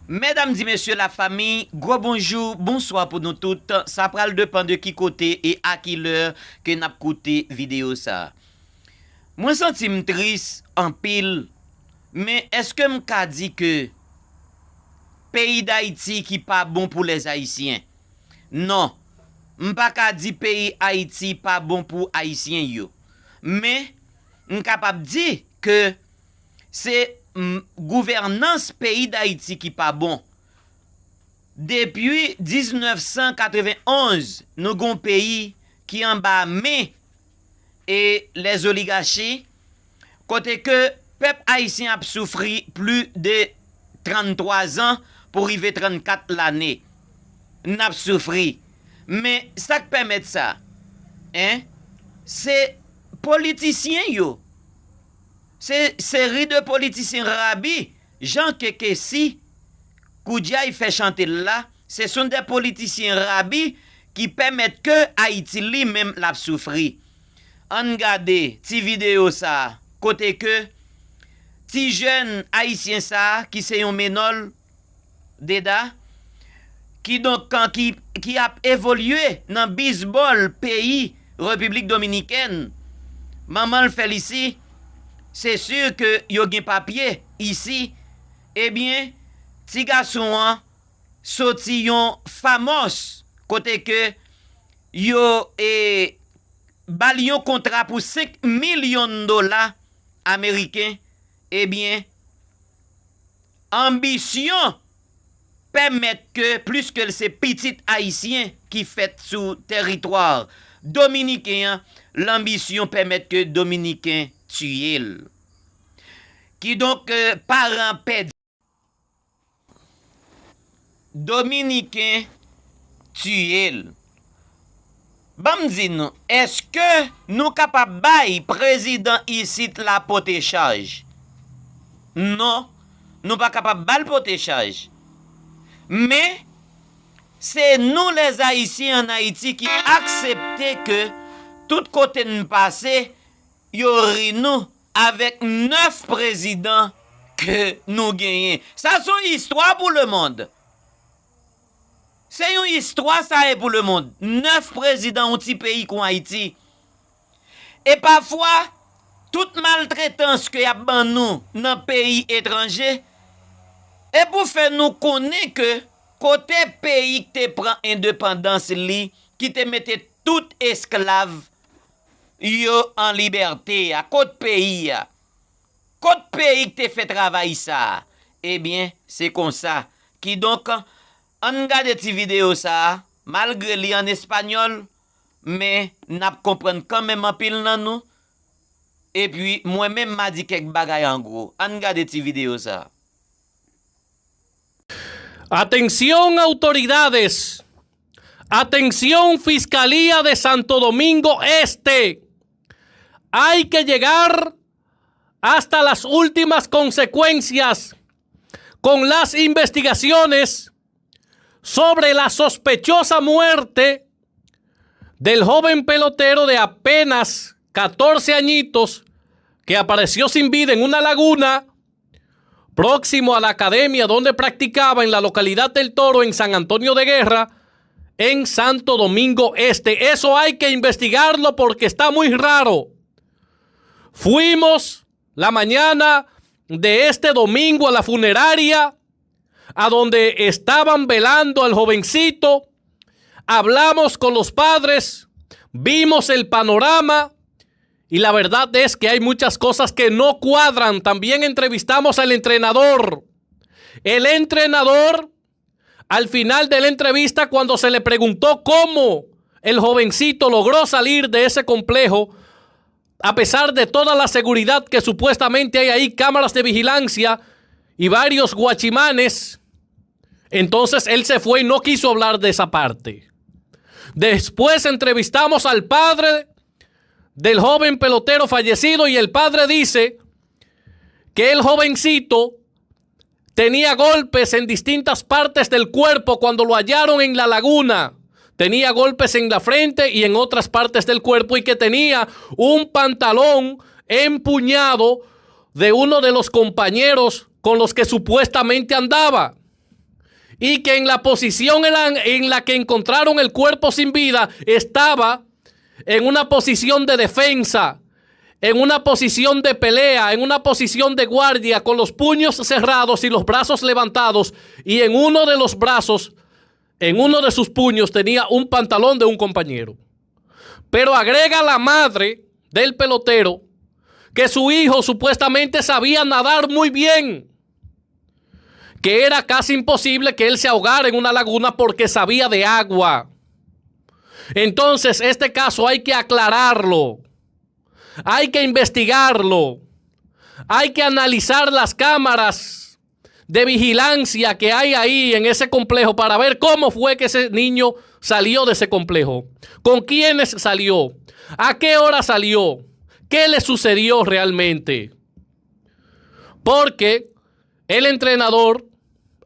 Mesdames et messieurs la famille, gros bonjour, bonsoir pour nous toutes. Ça pral dépend de qui côté et à qui l'heure que n'a écouté vidéo ça. Moi senti triste en pile, mais est-ce que m'ka dit que pays d'Haïti qui pas bon pour les Haïtiens? Non, m'pa ka dit pays Haïti pas bon pour Haïtiens yo. Mais m'capable dire que c'est gouvernance pays d'Haïti qui pas bon. Depuis 1991, nous avons un pays qui en bas mais et les oligarchies, côté que peuple haïtien a souffert plus de 33 ans pour arriver 34 l'année. N'a souffert. Mais ça qui permet ça, hein, c'est politiciens yo. C'est série de politiciens rabi, Jean Kekesi, Koudia il fait chanter là, ce sont des politiciens rabi qui permettent que Haïti lui-même l'a souffrir. On regarde ti vidéo ça, côté que ti jeune haïtien ça qui c'est un ménol deda qui donc qui a évolué dans baseball pays République dominicaine. Maman le fait ici. C'est sûr que yo gen papier ici. Eh bien, ti garçon sorti yon famos côté que yo bal yon contrat pour 5 millions de dollars américains. Eh bien, ambition permet que plus que ces petits haïtiens qui fait sous territoire dominicain, l'ambition permet que dominicains tuer. Qui donc parent pèd dominicain tuer. Bam di nou, est-ce que nous capable bay président ici la pote charge? Non, nous pas capable bal pote charge. Mais c'est nous les Haïtiens en Haïti qui acceptons que tout côté nous passer yori nous avec 9 présidents que nous gagnons. Ça c'est une histoire pour le monde. C'est une histoire ça est pour le monde. 9 présidents au petit pays comme Haïti. Et parfois, toute maltraitance que y a ban nous dans pays étranger, et pour faire nous connaître que côté pays qui te prend indépendance li, qui te mette tout esclave yo en liberté à côté pays qui te fait travail ça. Eh bien, c'est comme ça qui donc on regarde cette vidéo ça malgré li en espagnol mais n'a comprendre quand même en pile nan nous. Et puis moi-même m'a dit quelques bagages en gros. On regarde cette vidéo ça. Atención autoridades, atención Fiscalía de Santo Domingo Este, hay que llegar hasta las últimas consecuencias con las investigaciones sobre la sospechosa muerte del joven pelotero de apenas 14 añitos que apareció sin vida en una laguna próximo a la academia donde practicaba en la localidad del Toro, en San Antonio de Guerra, en Santo Domingo Este. Eso hay que investigarlo porque está muy raro. Fuimos la mañana de este domingo a la funeraria, a donde estaban velando al jovencito. Hablamos con los padres, vimos el panorama. Y la verdad es que hay muchas cosas que no cuadran. También entrevistamos al entrenador. El entrenador, al final de la entrevista, cuando se le preguntó cómo el jovencito logró salir de ese complejo, a pesar de toda la seguridad que supuestamente hay ahí, cámaras de vigilancia y varios guachimanes, entonces él se fue y no quiso hablar de esa parte. Después entrevistamos al padre del joven pelotero fallecido y el padre dice que el jovencito tenía golpes en distintas partes del cuerpo cuando lo hallaron en la laguna. Tenía golpes en la frente y en otras partes del cuerpo y que tenía un pantalón empuñado de uno de los compañeros con los que supuestamente andaba. y que en la posición en la que encontraron el cuerpo sin vida estaba en una posición de defensa, en una posición de pelea, en una posición de guardia, con los puños cerrados y los brazos levantados, y en uno de los brazos, en uno de sus puños, tenía un pantalón de un compañero. Pero agrega la madre del pelotero que su hijo supuestamente sabía nadar muy bien, que era casi imposible que él se ahogara en una laguna porque sabía de agua. Entonces, este caso hay que aclararlo, hay que investigarlo, hay que analizar las cámaras de vigilancia que hay ahí en ese complejo para ver cómo fue que ese niño salió de ese complejo, con quiénes salió, a qué hora salió, qué le sucedió realmente. Porque el entrenador,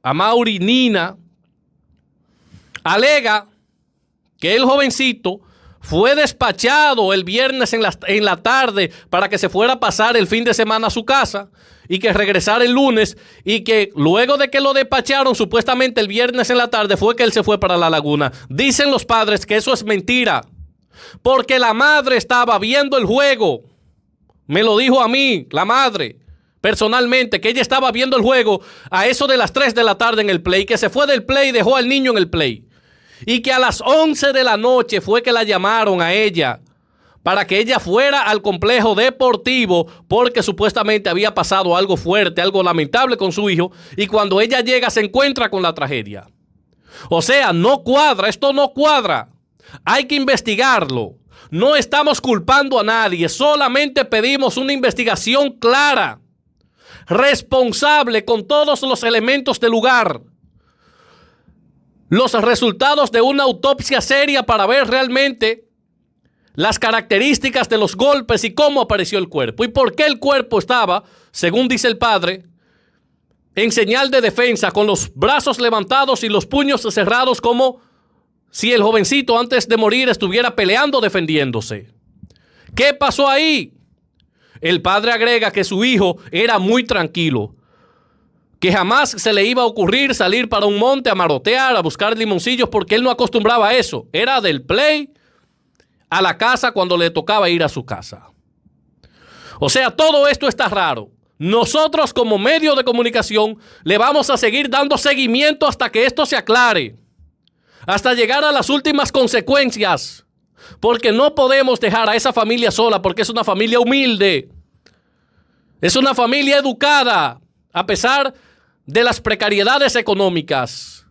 Amaury Nina, alega que el jovencito fue despachado el viernes en la tarde para que se fuera a pasar el fin de semana a su casa y que regresara el lunes, y que luego de que lo despacharon supuestamente el viernes en la tarde fue que él se fue para la laguna. Dicen los padres que eso es mentira, porque la madre estaba viendo el juego. Me lo dijo a mí la madre personalmente, que ella estaba viendo el juego a eso de las 3 de la tarde en el play, que se fue del play y dejó al niño en el play, y que a las 11 de la noche fue que la llamaron a ella para que ella fuera al complejo deportivo porque supuestamente había pasado algo fuerte, algo lamentable con su hijo, y cuando ella llega se encuentra con la tragedia. O sea, no cuadra, esto no cuadra. Hay que investigarlo. No estamos culpando a nadie, solamente pedimos una investigación clara, responsable, con todos los elementos del lugar. Los resultados de una autopsia seria para ver realmente las características de los golpes y cómo apareció el cuerpo. Y por qué el cuerpo estaba, según dice el padre, en señal de defensa, con los brazos levantados y los puños cerrados, como si el jovencito antes de morir estuviera peleando, defendiéndose. ¿Qué pasó ahí? El padre agrega que su hijo era muy tranquilo, que jamás se le iba a ocurrir salir para un monte a marotear, a buscar limoncillos, porque él no acostumbraba a eso. Era del play a la casa cuando le tocaba ir a su casa. O sea, todo esto está raro. Nosotros, como medio de comunicación, le vamos a seguir dando seguimiento hasta que esto se aclare, hasta llegar a las últimas consecuencias, porque no podemos dejar a esa familia sola, porque es una familia humilde, es una familia educada, a pesar de las precariedades económicas.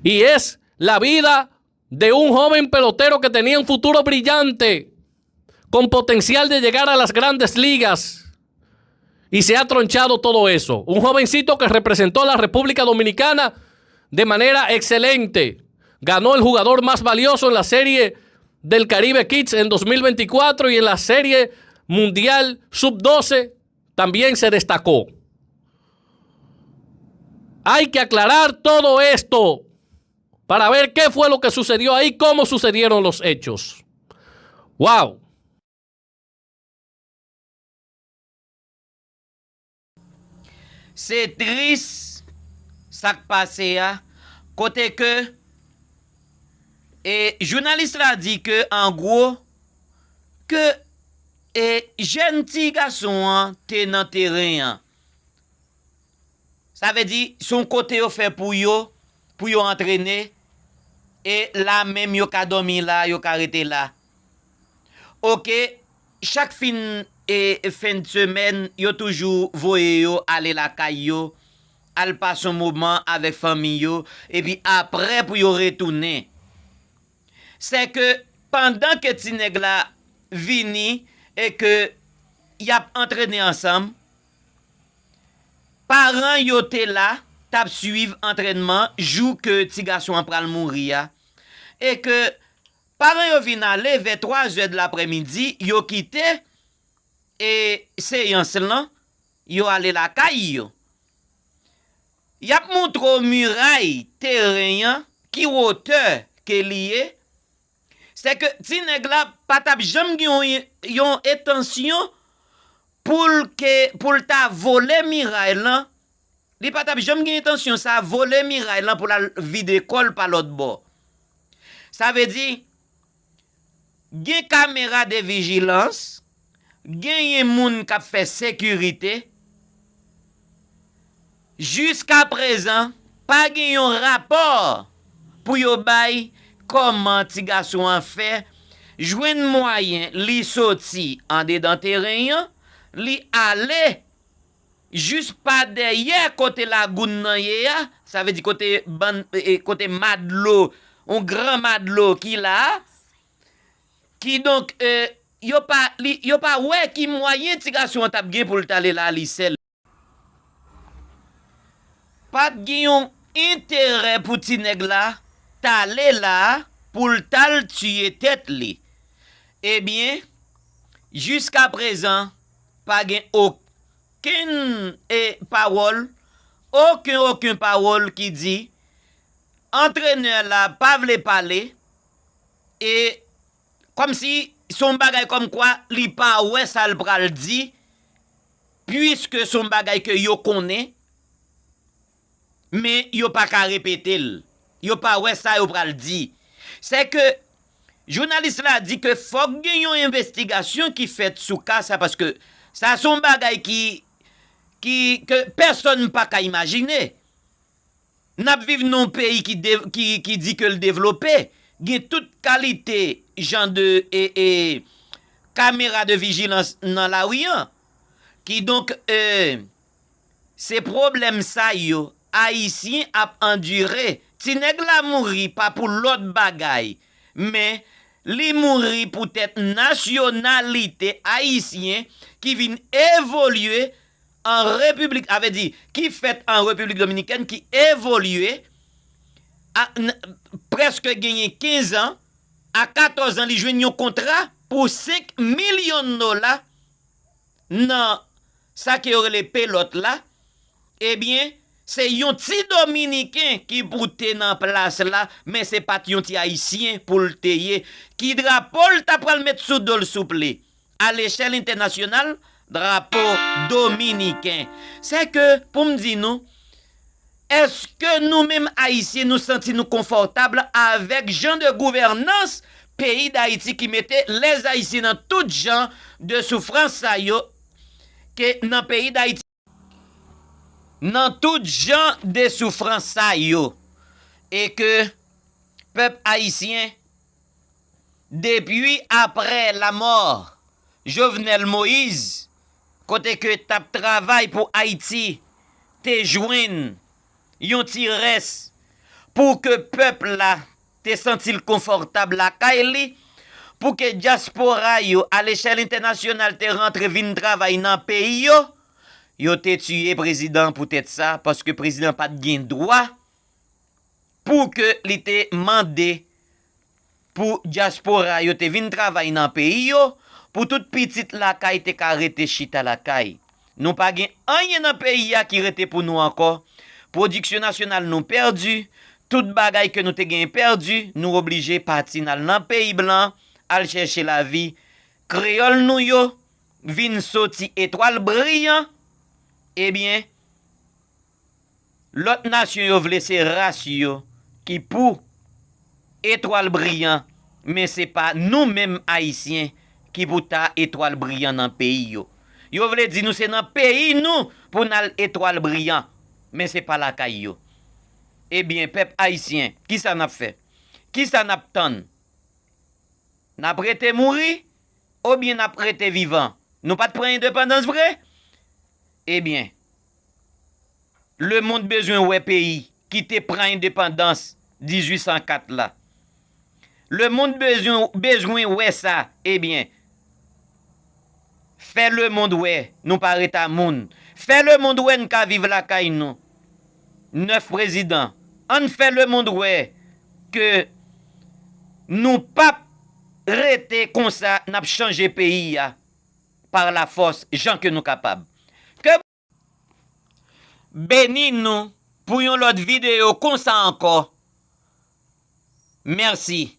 Y es la vida de un joven pelotero que tenía un futuro brillante, con potencial de llegar a las grandes ligas, y se ha tronchado todo eso. Un jovencito que representó a la República Dominicana de manera excelente. Ganó el jugador más valioso en la Serie del Caribe Kids en 2024 y en la Serie Mundial Sub-12 también se destacó. Hay que aclarar todo esto para ver qué fue lo que sucedió ahí, cómo sucedieron los hechos. ¡Wow! C'est triste ça qui passé à côté que et journaliste a dit que en gros que jeune petit garçon t'es dans terrain. Ça veut dire son côté yo fait pour yo entraîner et là même yo ka dormi là, yo ka rester là. OK, chaque fin de semaine, yo toujours voye yo aller la caille yo, al passe un moment avec famille yo, et puis après pour yo retourner. C'est que pendant que ti nèg la vini et que y a entraîné ensemble, parents yo te là, tap suivre entraînement, jou que ti garçon pral mourir, et que parents yo vin aller vers 3 heures de l'après-midi, yo quitté et séance là, yo allé la caille yo. Y ap montre muraille terrain qui hauteur que lié. C'est que ti nèg la patap jam yon attention pour ta voler muraille là Li pas tap jam gen intention ça voler miraille là pour la vide école par l'autre bord. Ça veut dire gen caméra de vigilance, gen moun qui fait sécurité. Jusqu'à présent, pas gen yon rapport pour yo bay comment ti garçon a fait joindre moyen li sorti en dedans terrain, li aller juste pas derrière côté lagoune nan ya, ça veut dire côté Madlo, un grand Madlo qui là qui donc yo pas ouais qui moyen ti garçon t'a gen pour t'aller là li sel. Pas gen intérêt pour ti nèg là t'aller là pour t'al tuer tête li. Eh bien, jusqu'à présent, pas gen aucune parole, aucun parole qui dit entraîneur là pas vle parler et comme si son bagay comme quoi li pa ouais ça le pral dit puisque son bagay que yo connaît mais yo pas ka répéter yo pas ouais ça yo pral dit c'est que journaliste là dit que faut gen yon investigation qui fait sous cas ça parce que ça son bagay que personne pas ka imaginer. N'a vivre non pays qui dit que le développé gen toute qualité genre de caméra de vigilance dans la rue qui donc ces problèmes ça yo haïtien a enduré ti nèg la mouri pas pour l'autre bagay mais li mouri pour tête nationalité haïtien qui vient évoluer en République, avait dit, qui fait en République dominicaine, qui évoluait, presque gagné 15 ans, à 14 ans, il joue un contrat pour 5 millions de dollars, dans ça qui aurait les pilotes là, eh bien, c'est un petit Dominicain qui pour dans place là, mais c'est pas un petit Haïtien pour le tailler, qui drapeau t'a pral mettre sous dol souple. À l'échelle internationale, drapeau dominicain. C'est que, pour me dire nous, est-ce que nous-mêmes Haïtiens nous sentons confortables avec genre de gouvernance pays d'Haïti qui mettait les Haïtiens dans tout genre de souffrance ça yo, que dans le pays d'Haïti, dans tout genre de souffrance ça yo, et que peuple haïtien, depuis après la mort Jovenel Moïse, côté que tap travail pour Haïti, te joine yon ti res pour que peuple là te sentil confortable la kaili, pour que diaspora yo à l'échelle internationale te rentre vin travail dans pays yo te tué président pour tête ça parce que président pas de droit pour que li te mandé pour diaspora yo te vin travail dans pays yo. Pour toute petite la caille te arrêté chita la caille. Nous pas gen rien dans pays qui rete pour nous encore. Production nationale nous perdu. Tout bagay que nous te gen perdu, nous obligé partir dans pays blanc, al chercher la vie. Créole nous yo, vin sorti étoile brillant. Eh bien, l'autre nation yo vle se race yo qui pour étoile brillant, mais c'est pas nous-mêmes haïtiens qui pour ta étoile brillant dans le pays yo. Yo vle di nous c'est dans le pays nous pour nous étoile brillant, mais c'est pas la caille yo. Eh bien, peuple haïtien, qui ça n'a fait? Qui ça n'a ton? N'a prêté mourir ou bien n'a prêté vivant? Nous pas de prendre indépendance vrai? Eh bien, le monde besoin ouais pays qui te prend indépendance 1804 là. Le monde besoin ouais ça. Eh bien, fait le monde ouais, nous pas à monde. Fait le monde ouais, nous ka vivre la caille nous. 9 présidents. On fait le monde ouais que nous pas rester comme ça, n'a changé pays par la force, gens que nous capables. Que béni nous pour une autre vidéo comme ça encore. Merci.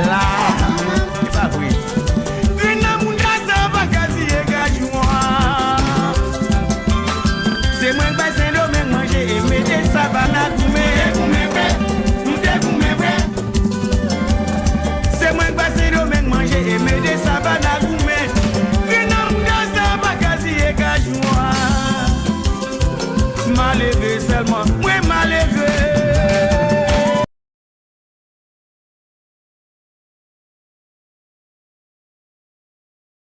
La